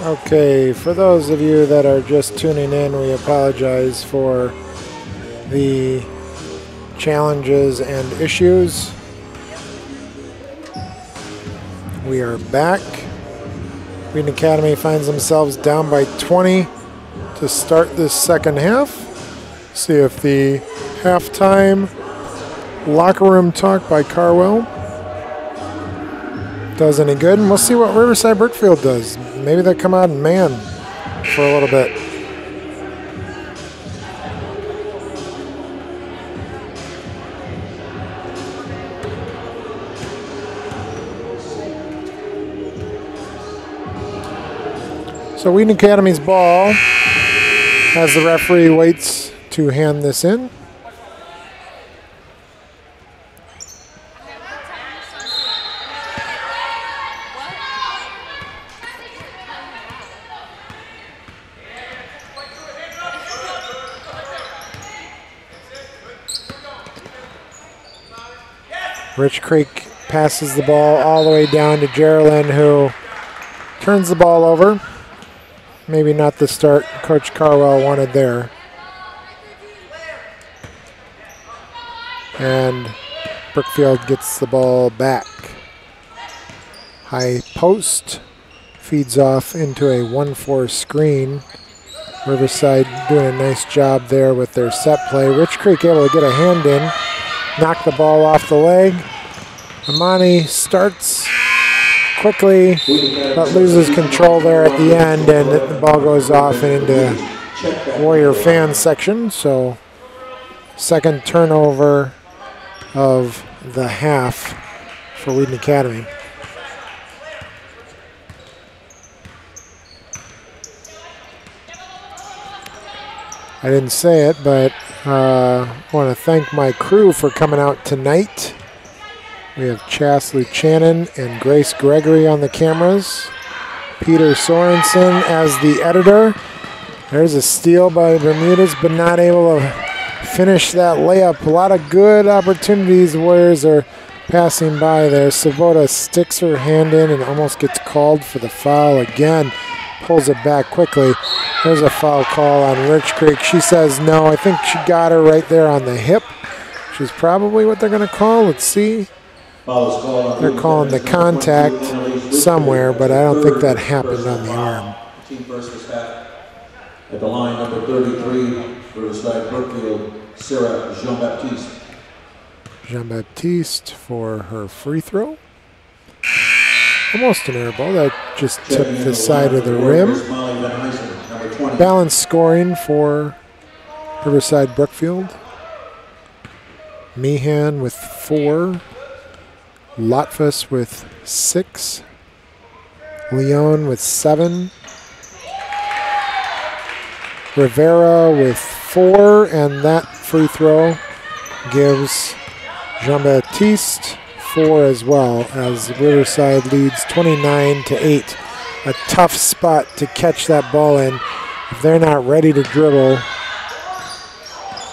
Okay, for those of you that are just tuning in, we apologize for the challenges and issues. We are back. Wheaton Academy finds themselves down by 20 to start this second half. See if the halftime locker room talk by Carwell does any good, and we'll see what Riverside Brookfield does. Maybe they come out and man for a little bit. So Wheaton Academy's ball as the referee waits to hand this in. Rich Creek passes the ball all the way down to Geraldine, who turns the ball over. Maybe not the start Coach Carwell wanted there. And Brookfield gets the ball back. High post, feeds off into a 1-4 screen. Riverside doing a nice job there with their set play. Rich Creek able to get a hand in, knock the ball off the leg. Amani starts quickly, but loses control there at the end, and the ball goes off into Warrior fan section. So second turnover of the half for Wheaton Academy. I didn't say it, but I want to thank my crew for coming out tonight We have Chas Luchanen and Grace Gregory on the cameras. Peter Sorensen as the editor. There's a steal by Bermudez, but not able to finish that layup. A lot of good opportunities. The Warriors are passing by there. Sabota sticks her hand in and almost gets called for the foul again. Pulls it back quickly. There's a foul call on Rich Creek. She says no. I think she got her right there on the hip, which is probably what they're going to call. Let's see. They're calling the contact somewhere, but I don't think that happened on the arm. At the line, number 33, Riverside, Brookfield, Sarah Jean-Baptiste. Jean-Baptiste for her free throw. Almost an air ball. That just tipped the side of the rim. Balanced scoring for Riverside, Brookfield. Meehan with 4. Lotfus with 6. Leon with 7. Rivera with 4, and that free throw gives Jean-Baptiste 4 as well, as Riverside leads 29-8. A tough spot to catch that ball in. If they're not ready to dribble,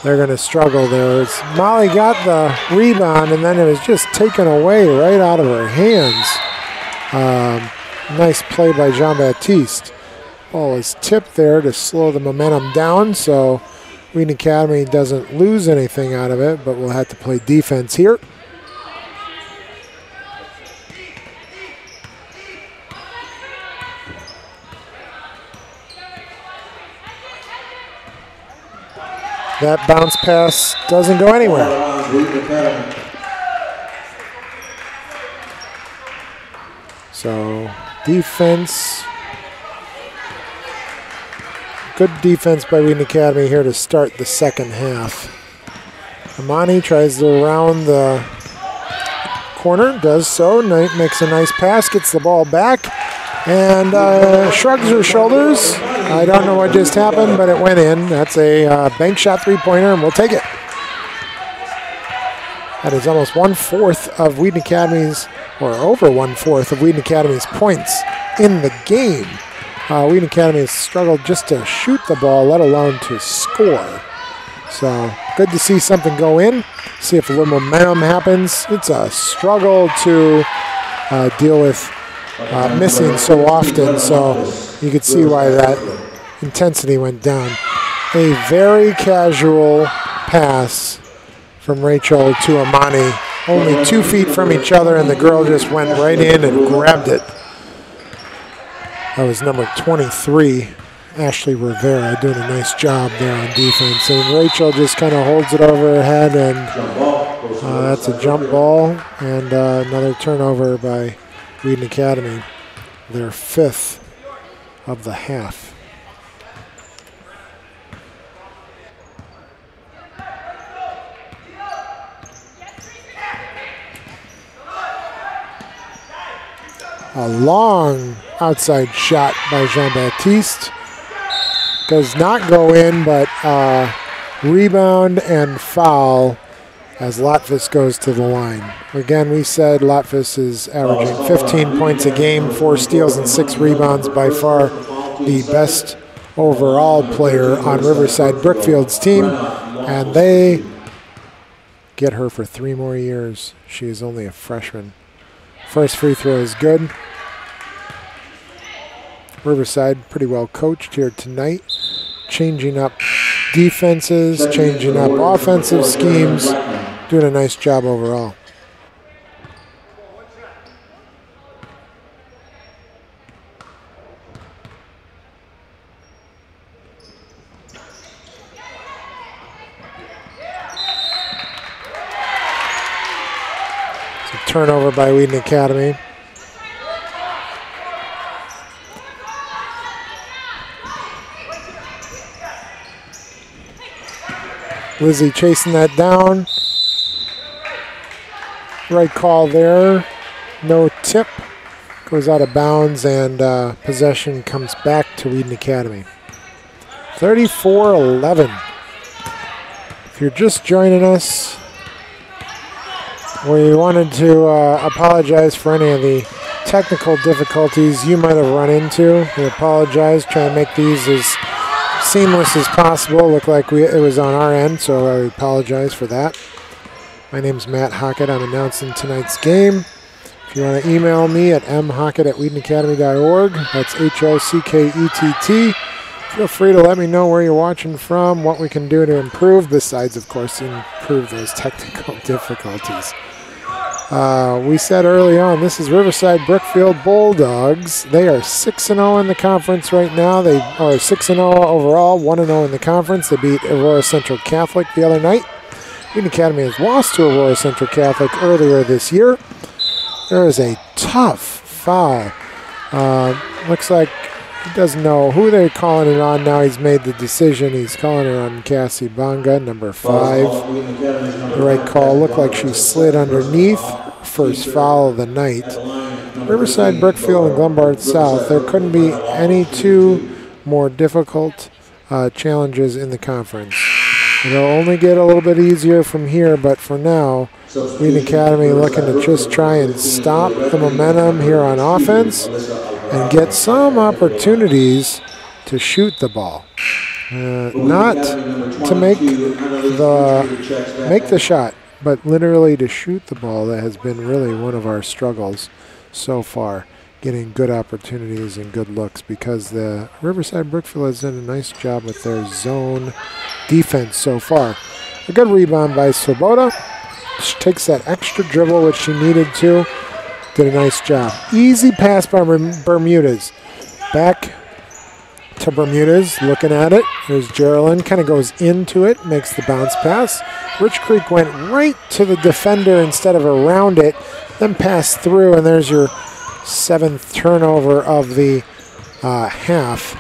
they're going to struggle there. Molly got the rebound, and then it was just taken away right out of her hands. Nice play by Jean-Baptiste. Ball is tipped there to slow the momentum down, so Wheaton Academy doesn't lose anything out of it, but we'll have to play defense here. That bounce pass doesn't go anywhere. So defense. Good defense by Wheaton Academy here to start the second half. Amani tries to round the corner, does so, makes a nice pass, gets the ball back, and shrugs her shoulders. I don't know what just happened, but it went in. That's a bank shot three-pointer, and we'll take it. That is almost 1/4 of Wheaton Academy's, or over 1/4 of Wheaton Academy's points in the game. Wheaton Academy has struggled just to shoot the ball, let alone to score. So good to see something go in, see if a little momentum happens. It's a struggle to deal with missing so often, so you could see why that intensity went down. A very casual pass from Rachel to Amani, only 2 feet from each other, and the girl just went right in and grabbed it. That was number 23, Ashley Rivera, doing a nice job there on defense. And Rachel just kind of holds it over her head, and that's a jump ball, and another turnover by Wheaton Academy, their 5th of the half. A long outside shot by Jean-Baptiste. Does not go in, but rebound and foul as Lotfus goes to the line. Again, we said Lotfus is averaging 15 points a game, 4 steals and 6 rebounds, by far the best overall player on Riverside Brookfield's team, and they get her for 3 more years. She is only a freshman. First free throw is good. Riverside pretty well coached here tonight, changing up defenses, changing up offensive schemes, doing a nice job overall. It's a turnover by Wheaton Academy. Lizzie chasing that down. Right call there. No tip. Goes out of bounds, and possession comes back to Wheaton Academy. 34-11. If you're just joining us, We wanted to apologize for any of the technical difficulties you might have run into. We apologize, trying to make these as seamless as possible. Looked like it was on our end, so I apologize for that. My name's Matt Hockett. I'm announcing tonight's game. If you want to email me at mhockett@wheatonacademy.org, that's HOCKETT. Feel free to let me know where you're watching from, what we can do to improve, besides, of course, improve those technical difficulties. We said early on, this is Riverside Brookfield Bulldogs. They are 6-0 in the conference right now. They are 6-0 overall, 1-0 in the conference. They beat Aurora Central Catholic the other night. Wheaton Academy has lost to Aurora Central Catholic earlier this year. There is a tough foul. Looks like he doesn't know who they're calling it on now. He's made the decision. He's calling it on Cassie Bonga, number 5. The right call. Looked like she slid underneath. First foul of the night. Riverside, Brookfield, and Glenbard South. There couldn't be any two more difficult challenges in the conference. It'll only get a little bit easier from here, but for now, Wheaton Academy looking to just try and stop the momentum here on offense and get some opportunities to shoot the ball. Not to make the shot, but literally to shoot the ball. That has been really one of our struggles so far, getting good opportunities and good looks, because the Riverside Brookfield has done a nice job with their zone defense so far. A good rebound by Swoboda. She takes that extra dribble, which she needed to. Did a nice job. Easy pass by Bermudez. Back to Bermudez, looking at it. There's Geraldine, kind of goes into it, makes the bounce pass. Rich Creek went right to the defender instead of around it, then passed through, and there's your 7th turnover of the half.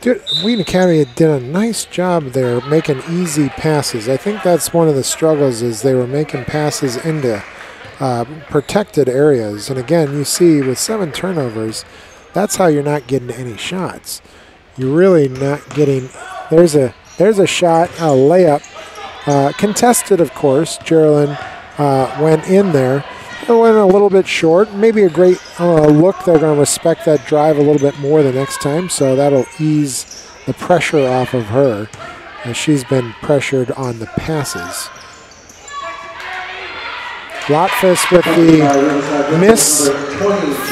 Wheaton Academy did a nice job there making easy passes. I think that's one of the struggles, is they were making passes into protected areas. And again, you see with 7 turnovers, that's how you're not getting any shots. You're really not getting. There's a shot, a layup, contested, of course. Geraldine went in there. It went a little bit short. Maybe a great look. They're going to respect that drive a little bit more the next time, so that'll ease the pressure off of her, as she's been pressured on the passes. Lotfus with the miss,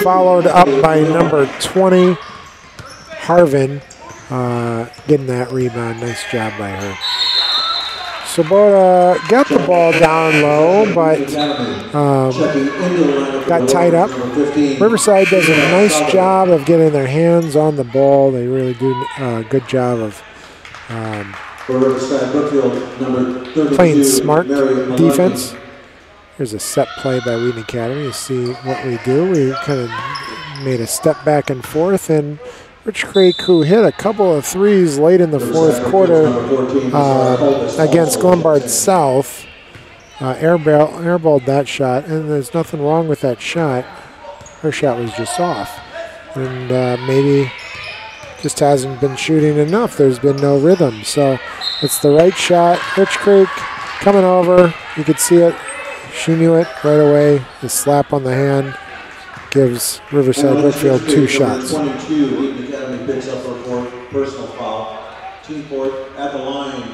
followed up by number 20, Harvin, getting that rebound. Nice job by her. Swoboda got the ball down low, but got tied up. Riverside does a nice job of getting their hands on the ball. They really do a good job of playing smart defense. Here's a set play by Wheaton Academy. You see what we do. We kind of made a step back and forth, and Rich Creek, who hit a couple of threes late in the 4th quarter against Glenbard South, airballed that shot, and there's nothing wrong with that shot. Her shot was just off, and maybe just hasn't been shooting enough. There's been no rhythm, so it's the right shot. Rich Creek coming over. You could see it. She knew it right away. The slap on the hand gives Riverside Brookfield 2 shots. 22, Wheaton Academy picks up her 4th personal foul. Team 4th at the line.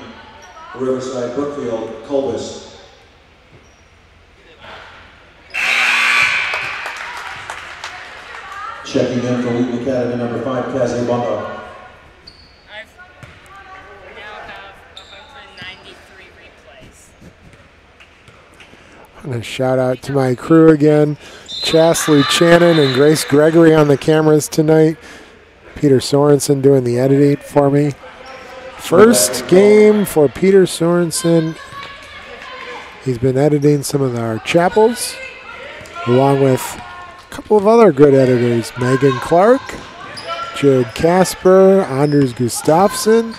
Riverside Brookfield, Colbus. Checking in for Wheaton Academy, number 5, Cassie Bonga. And a shout out to my crew again. Chasley Channon and Grace Gregory on the cameras tonight. Peter Sorensen doing the editing for me. First game for Peter Sorensen. He's been editing some of our chapels, along with a couple of other good editors. Megan Clark, Jared Casper, Anders Gustafsson.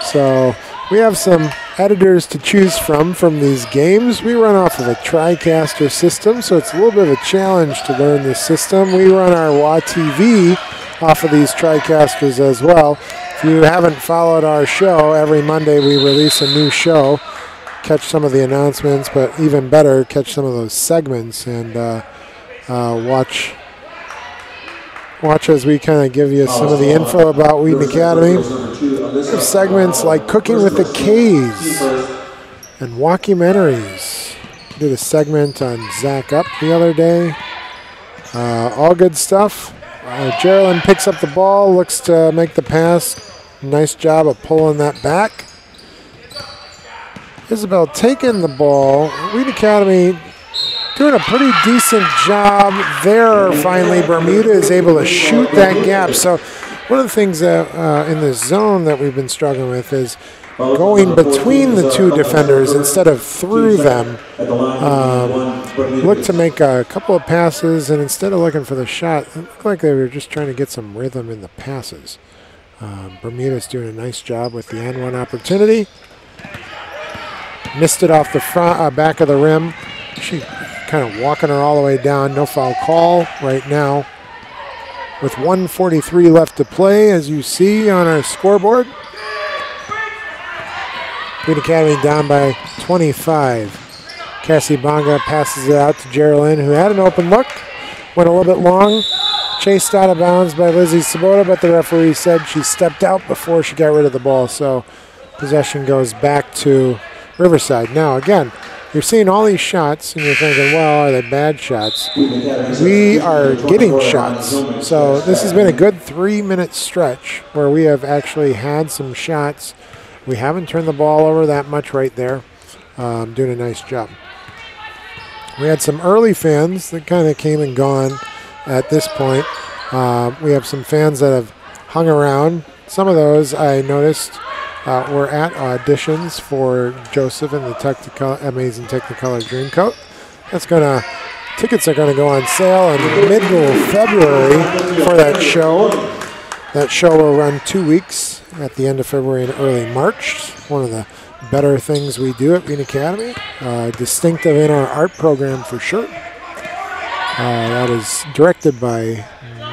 So we have some editors to choose from these games. We run off of a TriCaster system, so it's a little bit of a challenge to learn this system. We run our WA TV off of these TriCasters as well. If you haven't followed our show, every Monday we release a new show. catch some of the announcements, but even better, catch some of those segments and watch as we kind of give you some of the info about Wheaton Academy. There's segments like Cooking with the K's and Walkumentaries. Did a segment on Zach Up the other day. All good stuff. Geraldine picks up the ball, looks to make the pass. Nice job of pulling that back. Isabel taking the ball. Wheaton Academy doing a pretty decent job there. Finally, Bermuda is able to shoot that gap. So one of the things that in the zone that we've been struggling with is going between the two defenders instead of through them. Looked to make a couple of passes, and instead of looking for the shot, it looked like they were just trying to get some rhythm in the passes. Bermuda's doing a nice job with the N1 opportunity. Missed it off the front, back of the rim. She kind of walking her all the way down. No foul call right now. With 1:43 left to play, as you see on our scoreboard. Wheaton Academy down by 25. Cassie Bonga passes it out to Geraldine, who had an open look. Went a little bit long. Chased out of bounds by Lizzie Sabota, but the referee said she stepped out before she got rid of the ball. So possession goes back to Riverside. Now, again, you're seeing all these shots, and you're thinking, well, are they bad shots? We are getting shots. So this has been a good 3-minute stretch where we have actually had some shots. We haven't turned the ball over that much right there. Doing a nice job. We had some early fans that kind of came and gone at this point. We have some fans that have hung around. Some of those I noticed were at auditions for Joseph and the Amazing Technicolor Dreamcoat. Tickets are gonna go on sale in mid-February for that show. That show will run 2 weeks at the end of February and early March. One of the better things we do at Wheaton Academy. Distinctive in our art program for sure. That is directed by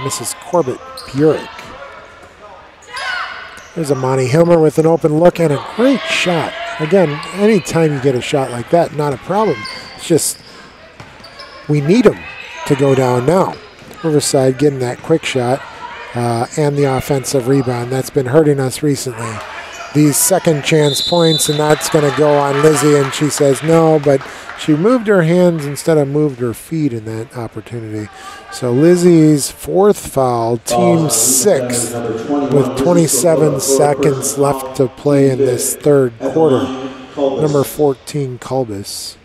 Mrs. Corbett Burek. There's Amani Hilmer with an open look and a great shot. Again, anytime you get a shot like that, not a problem. It's just we need them to go down now. Riverside getting that quick shot and the offensive rebound. That's been hurting us recently. These second chance points, and that's going to go on Lizzie, and she says no, but she moved her hands instead of moved her feet in that opportunity. So Lizzie's fourth foul, team sixth, with 27 seconds left to play in this third quarter. Number 14, Culbis,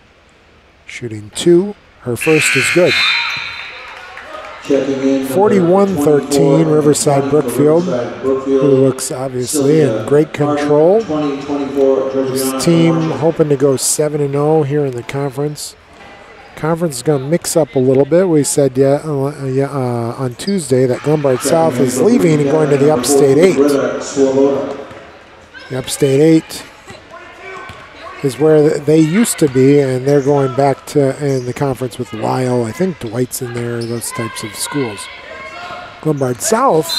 shooting 2. Her first is good. 41-13, Riverside Brookfield, who looks obviously in great control. This team hoping to go 7-0 here in the conference. Conference is going to mix up a little bit. We said on Tuesday that Glenbard South is leaving and going to the Upstate 8. The Upstate 8 is where they used to be, and they're going back to in the conference with Lyle. I think Dwight's in there, those types of schools. Glenbard South,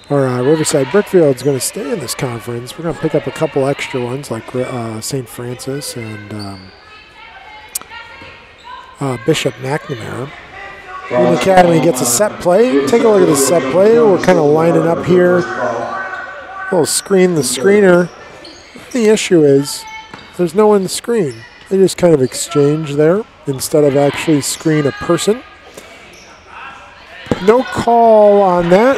or Riverside Brookfield, is going to stay in this conference. We're going to pick up a couple extra ones like St. Francis and Bishop McNamara. Wheaton Academy gets a set play. Take a look at the set play. We're kind of lining up here. A little screen the screener. The issue is there's no one in the screen. They just kind of exchange there instead of actually screen a person. No call on that.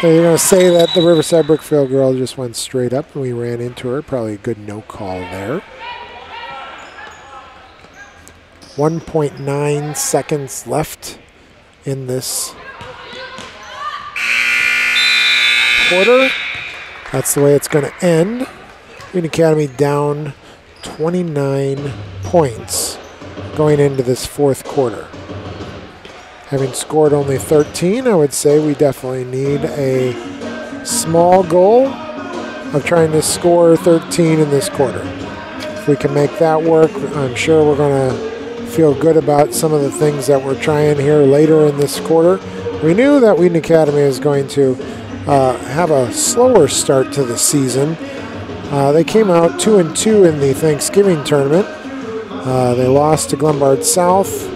They're going to say that the Riverside Brookfield girl just went straight up and we ran into her. Probably a good no call there. 1.9 seconds left in this quarter. That's the way it's going to end. Wheaton Academy down 29 points going into this fourth quarter. Having scored only 13, I would say we definitely need a small goal of trying to score 13 in this quarter. If we can make that work, I'm sure we're going to feel good about some of the things that we're trying here later in this quarter. We knew that Wheaton Academy is going to have a slower start to the season. They came out 2-2 in the Thanksgiving tournament. They lost to Glenbard South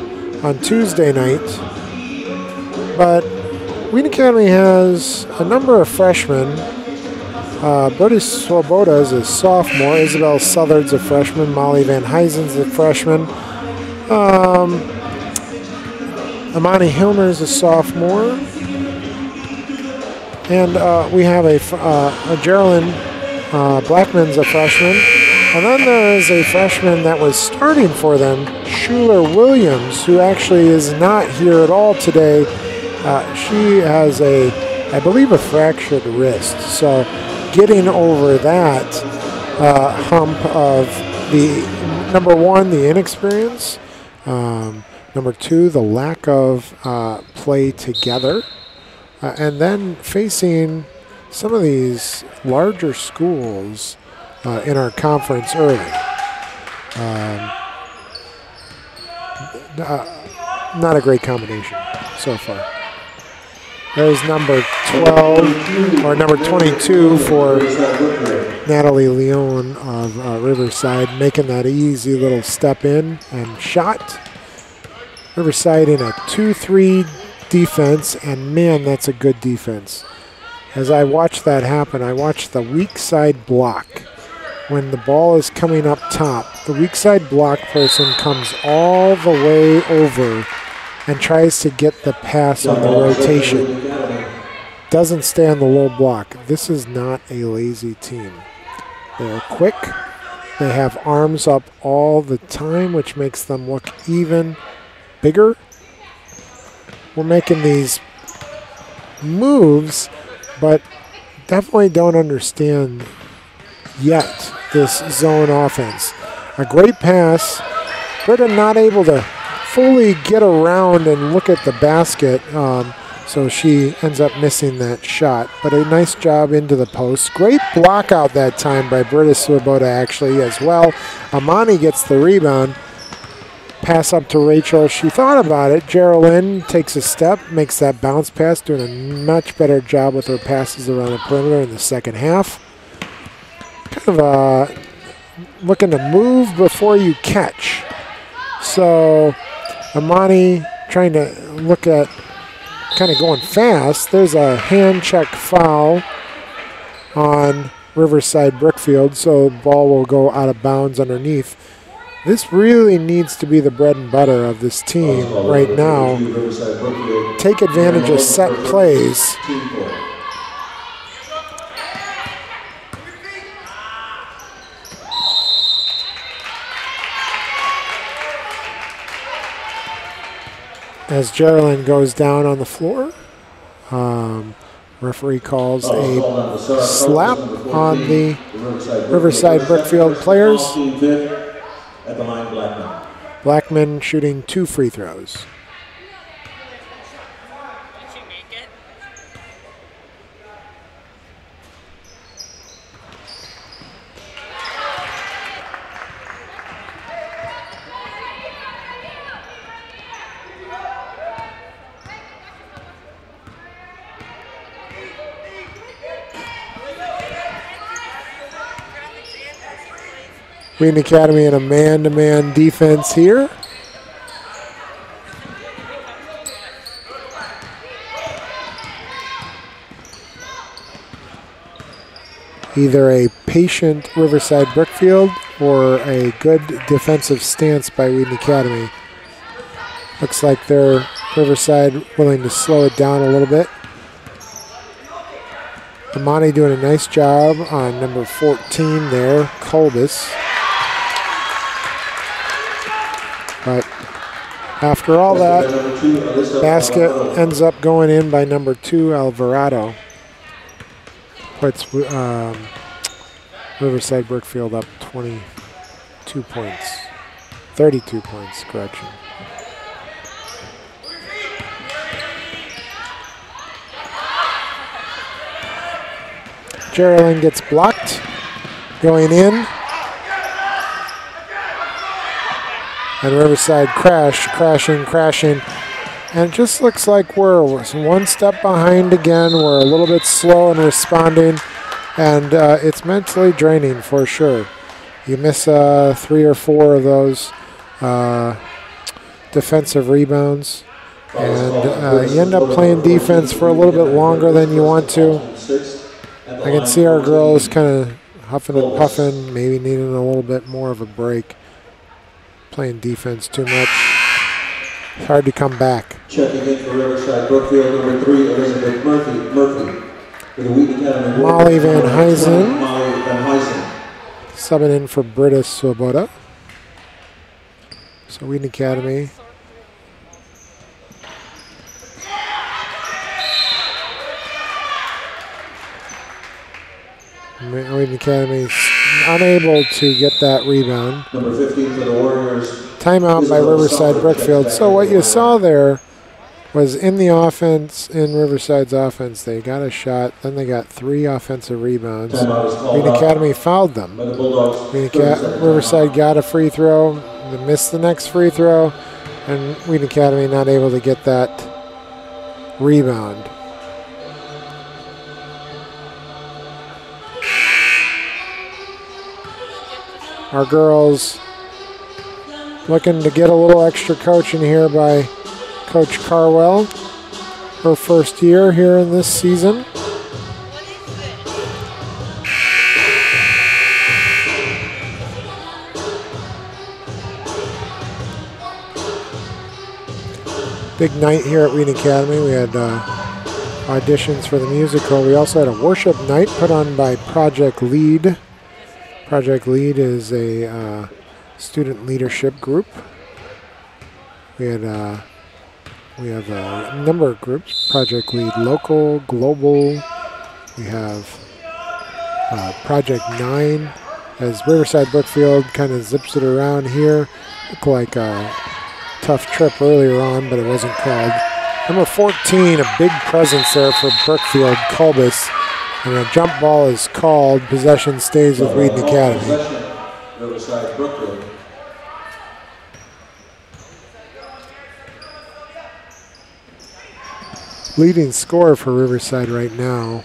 on Tuesday night. But Wheaton Academy has a number of freshmen. British Swoboda is a sophomore. Isabel Southard's a freshman. Molly Van Huysen's a freshman. Amani Hilmer is a sophomore. And we have a Geraldine Blackman's a freshman. And then there is a freshman that was starting for them, Schuler Williams, who actually is not here at all today. She has I believe, a fractured wrist. So getting over that hump of the, number one, the inexperience. Number two, the lack of play together. And then facing some of these larger schools in our conference early. Not a great combination so far. There's number 12, or number 22 for Natalie Leon of Riverside, making that easy little step in and shot. Riverside in a 2-3 defense, and man, that's a good defense. As I watch that happen, I watch the weak side block. When the ball is coming up top, the weak side block person comes all the way over and tries to get the pass on the rotation. Doesn't stay on the low block. This is not a lazy team. They are quick. They have arms up all the time, which makes them look even bigger. We're making these moves, but definitely don't understand yet this zone offense. A great pass. Britta not able to fully get around and look at the basket, so she ends up missing that shot. But a nice job into the post. Great block out that time by Britta Swoboda actually as well. Amani gets the rebound. Pass up to Rachel. She thought about it. Geraldine takes a step, makes that bounce pass, doing a much better job with her passes around the perimeter in the second half. Kind of looking to move before you catch. So Amani trying to look at kind of going fast. There's a hand check foul on Riverside Brookfield, so the ball will go out of bounds underneath. This really needs to be the bread and butter of this team right now. Take advantage of set plays. As Geraldine goes down on the floor, referee calls a slap on the Riverside Brookfield players. At the line, Blackman. Blackman shooting 2 free throws. Wheaton Academy in a man-to-man defense here. Either a patient Riverside Brookfield or a good defensive stance by Wheaton Academy. Looks like they're Riverside willing to slow it down a little bit. Amani doing a nice job on number 14 there, Colbus. But after all that, basket ends up going in by number 2, Alvarado. Puts Riverside Brookfield up 22 points. 32 points, correction. Geraldine gets blocked, going in. And Riverside crashing. And it just looks like we're one step behind again. We're a little bit slow in responding. And it's mentally draining for sure. You miss 3 or 4 of those defensive rebounds, and you end up playing defense for a little bit longer than you want to. I can see our girls kind of huffing and puffing, maybe needing a little bit more of a break. Playing defense too much. It's hard to come back. Checking in for Riverside, Brookfield, number 3, Elizabeth Murphy. For the Wheaton Academy. Molly Van Huysen. Molly Van Huysen. Subbing in for Britta Swoboda. So Wheaton Academy. Wheaton Academy unable to get that rebound. Number 15 for the Warriors. Timeout by Riverside Brookfield. So what you saw there was in the offense, in Riverside's offense, they got a shot, then they got 3 offensive rebounds. Wheaton Academy fouled them. Riverside got a free throw, they missed the next free throw, and Wheaton Academy not able to get that rebound. Our girls looking to get a little extra coaching here by Coach Carwell. Her first year here in this season. Big night here at Wheaton Academy. We had auditions for the musical. We also had a worship night put on by Project Lead. Project Lead is a student leadership group. We have a number of groups. Project Lead Local, Global. We have Project 9 as Riverside Brookfield kind of zips it around here. Looked like a tough trip earlier on, but it wasn't called. Number 14, a big presence there for Brookfield, Colbus. And a jump ball is called. Possession stays with Wheaton Academy. Riverside, Brookfield. Leading scorer for Riverside right now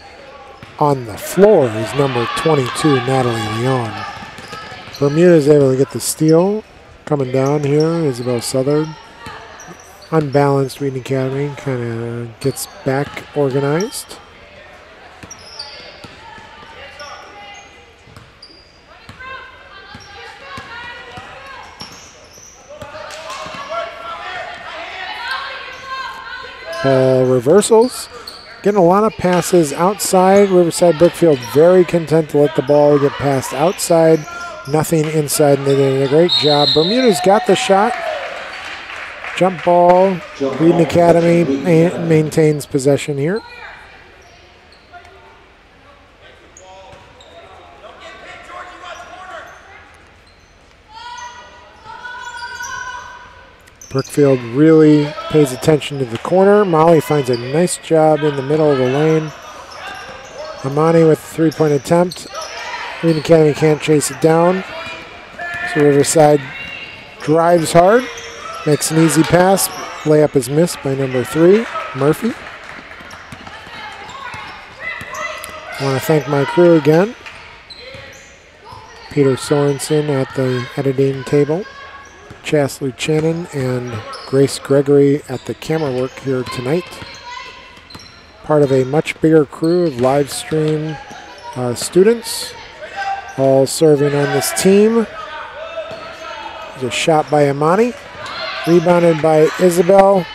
on the floor is number 22, Natalie Leon. Bermuda is able to get the steal. Coming down here, Isabel Southard. Unbalanced Wheaton Academy kind of gets back organized. Ball reversals. Getting a lot of passes outside. Riverside Brookfield very content to let the ball get passed outside. Nothing inside, and they did a great job. Bermuda's got the shot. Jump ball. Wheaton Academy maintains possession here. Brookfield really pays attention to the corner. Molly finds a nice job in the middle of the lane. Amani with a three-point attempt. Wheaton Academy can't chase it down. So Riverside drives hard, makes an easy pass. Layup is missed by number 3, Murphy. I want to thank my crew again. Peter Sorensen at the editing table. Chastely Channon and Grace Gregory at the camera work here tonight. Part of a much bigger crew of live stream students, all serving on this team. There's a shot by Amani, rebounded by Isabel,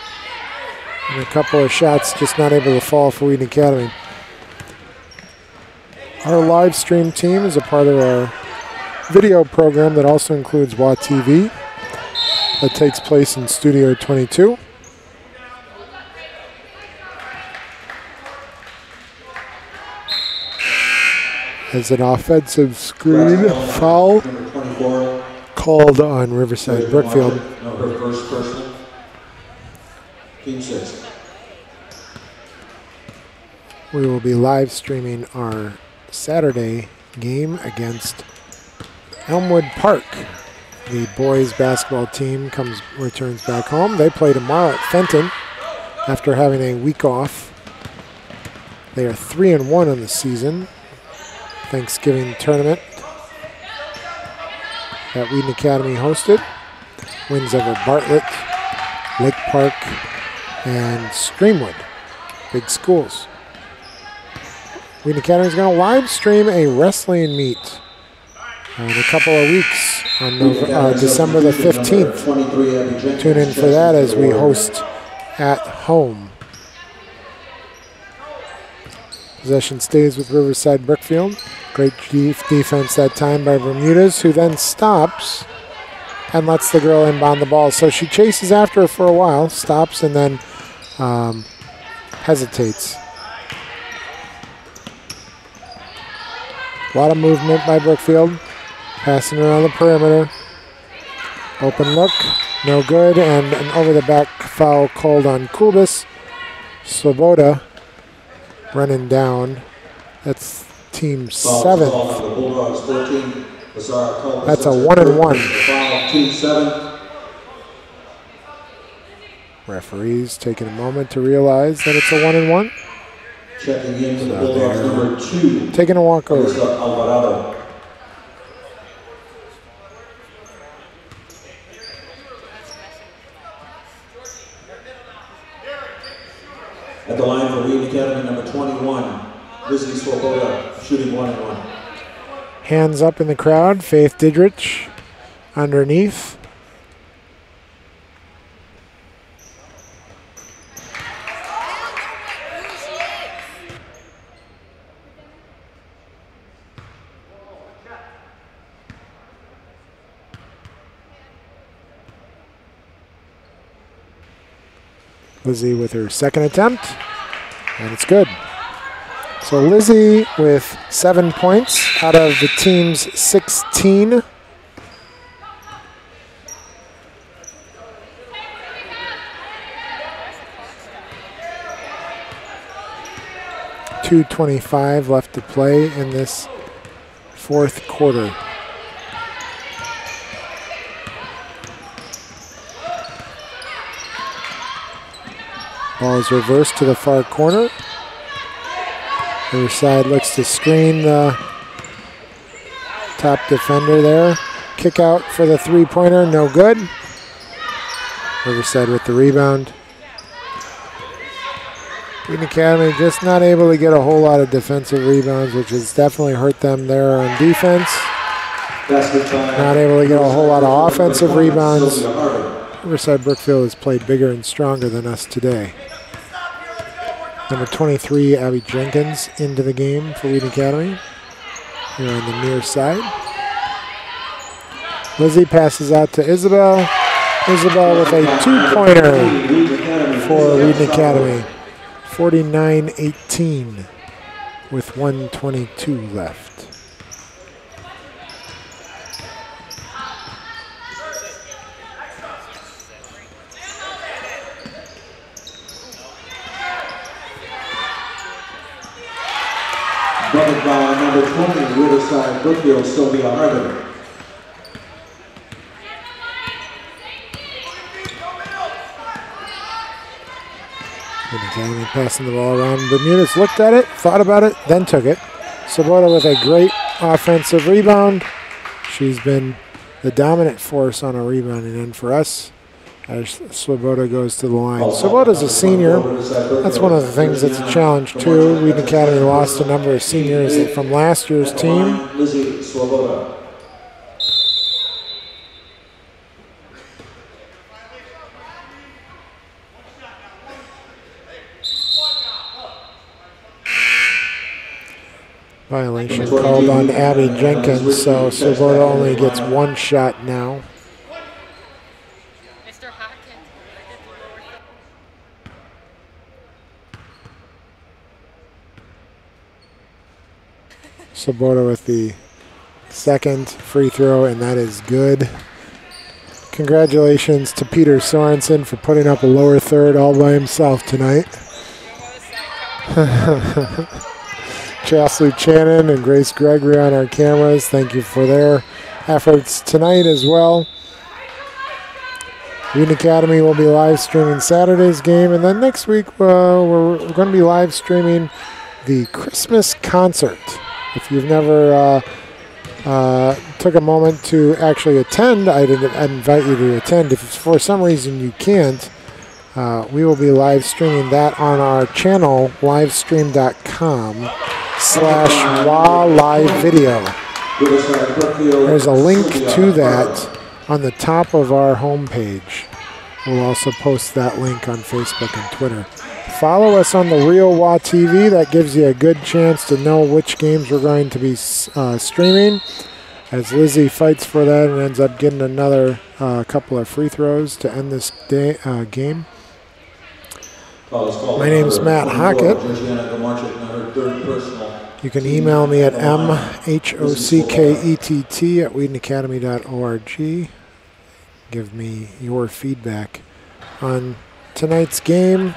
and a couple of shots just not able to fall for Wheaton Academy. Our live stream team is a part of our video program that also includes WA TV. That takes place in Studio 22. As an offensive screen foul called on Riverside Brookfield. We will be live streaming our Saturday game against Elmwood Park. The boys basketball team returns back home. They play tomorrow at Fenton after having a week off. They are 3-1 on the season. Thanksgiving tournament that Wheaton Academy hosted. Wins over Bartlett, Lake Park, and Streamwood. Big schools. Wheaton Academy is going to live stream a wrestling meet in a couple of weeks on December the 15th. Tune in for that as we host at home. Possession stays with Riverside Brookfield. Great defense that time by Bermudez, who then stops and lets the girl inbound the ball. So she chases after her for a while, stops, and then hesitates. A lot of movement by Brookfield. Passing around the perimeter. Open look, no good, and an over-the-back foul called on Kubis. Swoboda running down. That's team 7th. That's a 1-and-1. Referees taking a moment to realize that it's a 1-and-1. Checking in for the Bulldogs, number 2. Taking a walk over. Alvarado. At the line for Wheaton Academy, number 21, Lizzie Swoboda, shooting 1-and-1. Hands up in the crowd. Faith Didrich underneath. Lizzie with her second attempt, and it's good. So Lizzie with 7 points out of the team's 16. .225 left to play in this fourth quarter. Ball is reversed to the far corner. Riverside looks to screen the top defender there. Kick out for the three-pointer, no good. Riverside with the rebound. Wheaton Academy just not able to get a whole lot of defensive rebounds, which has definitely hurt them there on defense. Not able to get a whole lot of offensive rebounds. Riverside Brookfield has played bigger and stronger than us today. Number 23, Abby Jenkins, into the game for Wheaton Academy. Here on the near side. Lizzie passes out to Isabel. Isabel with a two-pointer for Wheaton Academy. 49-18 with 1:22 left. Bucket by number 20, Riverside Brookfield, Sylvia Harden. Academy passing the ball around. Bermudez looked at it, thought about it, then took it. Swoboda with a great offensive rebound. She's been the dominant force on a rebounding end for us as Swoboda goes to the line. Swoboda's a senior. That's one of the things that's a challenge too. Wheaton Academy lost a number of seniors from last year's team. Lizzie Swoboda. Violation called on Abby Jenkins, so Swoboda only gets one shot now. Swoboda with the second free throw, and that is good. Congratulations to Peter Sorensen for putting up a lower third all by himself tonight. Chas Luchanan and Grace Gregory on our cameras. Thank you for their efforts tonight as well. Wheaton Academy will be live streaming Saturday's game, and then next week we're going to be live streaming the Christmas concert If you've never took a moment to actually attend, I'd invite you to attend. If for some reason you can't, we will be live streaming that on our channel, livestream.com/WA-Live-Video. There's a link to that on the top of our homepage. We'll also post that link on Facebook and Twitter. Follow us on the Real WA TV. That gives you a good chance to know which games we're going to be streaming. As Lizzie fights for that and ends up getting another couple of free throws to end this game. My name is Matt Hockett. You can email me at mhockett@wheatonacademy.org. Give me your feedback on tonight's game,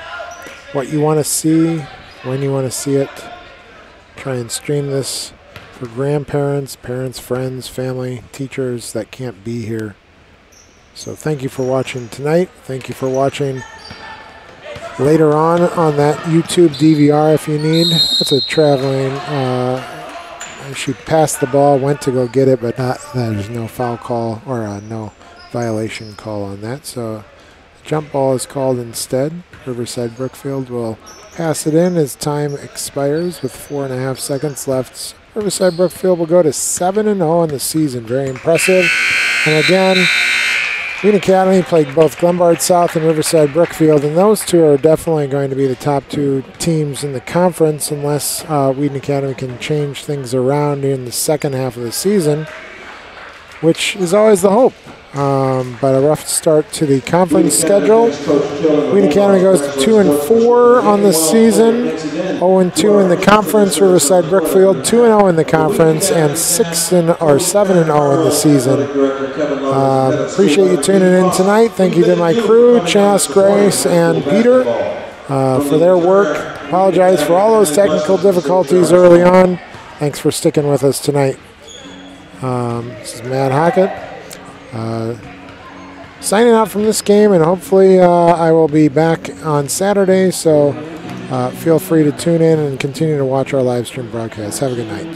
what you want to see, when you want to see it. Try and stream this for grandparents, parents, friends, family, teachers that can't be here. So thank you for watching tonight. Thank you for watching later on that YouTube DVR if you need. That's a traveling. She passed the ball, went to go get it, but there's no foul call or no violation call on that. So jump ball is called instead. Riverside Brookfield will pass it in as time expires with 4.5 seconds left. Riverside Brookfield will go to 7-0 in the season. Very impressive. And again, Wheaton Academy played both Glenbard South and Riverside Brookfield, and those two are definitely going to be the top two teams in the conference unless Wheaton Academy can change things around in the second half of the season, which is always the hope. But a rough start to the conference schedule. Wheaton Academy goes to 2-4 on the season, 0-2 in the conference. Riverside Brookfield 2-0 in the conference and 7-0 in the season. Appreciate you tuning in tonight. Thank you to my crew, Chas, Grace, and Peter, for their work. Apologize for all those technical difficulties early on. Thanks for sticking with us tonight. This is Matt Hockett. Signing out from this game, and hopefully I will be back on Saturday, so feel free to tune in and continue to watch our live stream broadcast. Have a good night.